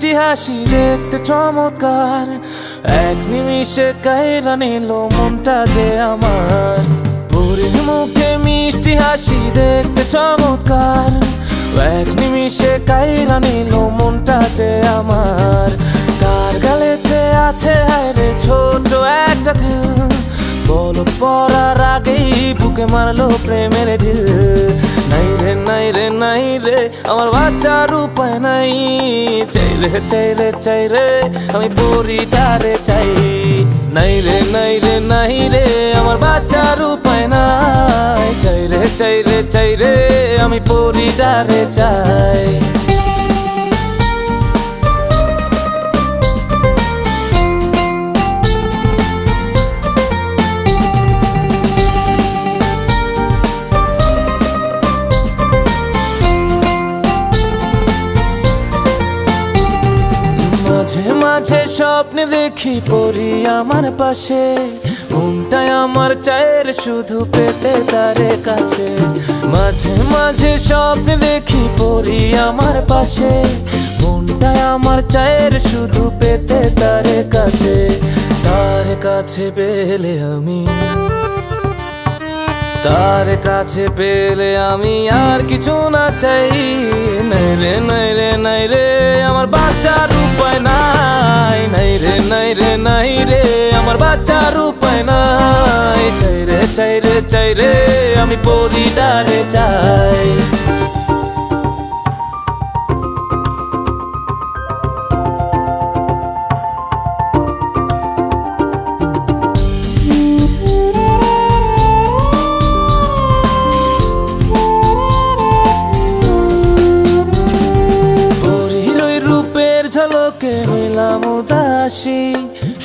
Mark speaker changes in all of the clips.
Speaker 1: মিষ্টি হাসি দেখতে চমৎকার, এক নিমিষে কাইরা নিল মনটা যে আমার। পরীর মুখে মিষ্টি হাসি দেখতে চমৎকার, এক নিমিষে কাইরা নিল মনটা যে আমার। তার গালেতে আছে হায়রে ছোট একটা দিল, পলক পড়ার আগেই বুকে মারলো প্রেমের ঢিল। নাই রে নাই রে নাই রে আমার বাচ্চার উপায় নাই, চাই রে চাই রে চাই রে আমি পরিটারে চাই। নাই রে নাই রে নাই রে আমার বাচ্চার উপায় নাই, চাই রে চাই রে চাই রে আমি পরিটারে চাই। মাঝে মাঝে স্বপ্নে দেখি পরি আমার পাশে, মনটাই আমার চায়ের শুধু পেতে তারে কাছে। মাঝে মাঝে স্বপ্নে দেখি পরি আমার পাশে, মনটাই আমার চায়ের শুধু পেতে তারে কাছে। তার কাছে পেলে আমি, তার কাছে পেলে আমি আর কিছু না চাই। নাই রে নাই রে নাই রে আমার বাচ্চার উপায় নাই, নাই রে নাই রে নাই রে আমার বাচ্চার উপায় নাই। চাই রে চাই রে চাই রে আমি পরিটারে চাই। ঝলকে হইলাম উদাসী,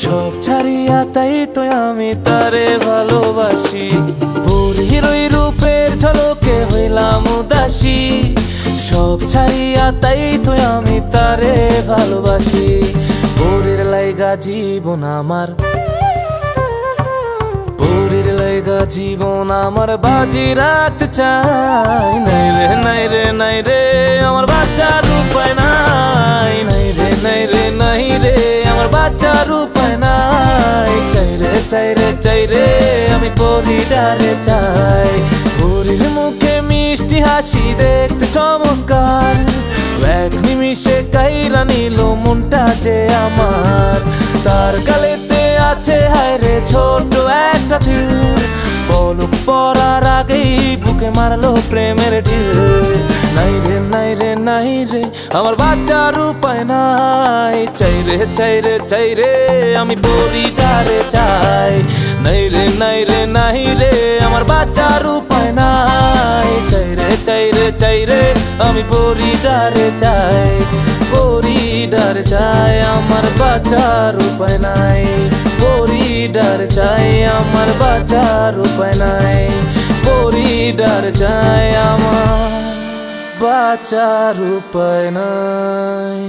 Speaker 1: সব ছাড়িয়া তাই তো আমি তারে ভালোবাসি। পরীর ওই রূপের ঝলকে হইলাম উদাসী, সব ছাড়িয়া তাই তো আমি তারে ভালোবাসি। পরীর লাইগা জীবন আমার, পরীর লাইগা জীবন আমার বাজি রাখতে চাই। নাই রে নাই রে নাই রে আমার বাচ্চার উপায় নাই, নাই রে নাই রে নাই রে আমার বাচ্চার উপায় নাই। চাই রে চাই রে চাই রে আমি পরিটারে চাই। পরীর মুখে মিষ্টি হাসি দেখতে চমৎকার, এক নিমিষে কাইরা নিল মনটা যে আমার। তার গালেতে আছে হায়রে ছোট একটা দিল, পলক পড়ার আগেই বুকে মারলো প্রেমের ঢিল। নাই রে নাই রে নাই রে আমার বাচ্চার উপায় নাই, চাই রে চাই রে চাই রে আমি পরিটারে চাই। নাই রে নাই রে নাই রে আমার বাচ্চার উপায় নাই, চাই রে চাই রে চাই রে আমি পরিটারে চাই। পরিটারে চাই আমার বাচ্চার উপায় নাই, পরিটার চাই আমার বাচ্চার উপায় নাই। পরিটার চাই আমার বাচ্চার উপায় নাই।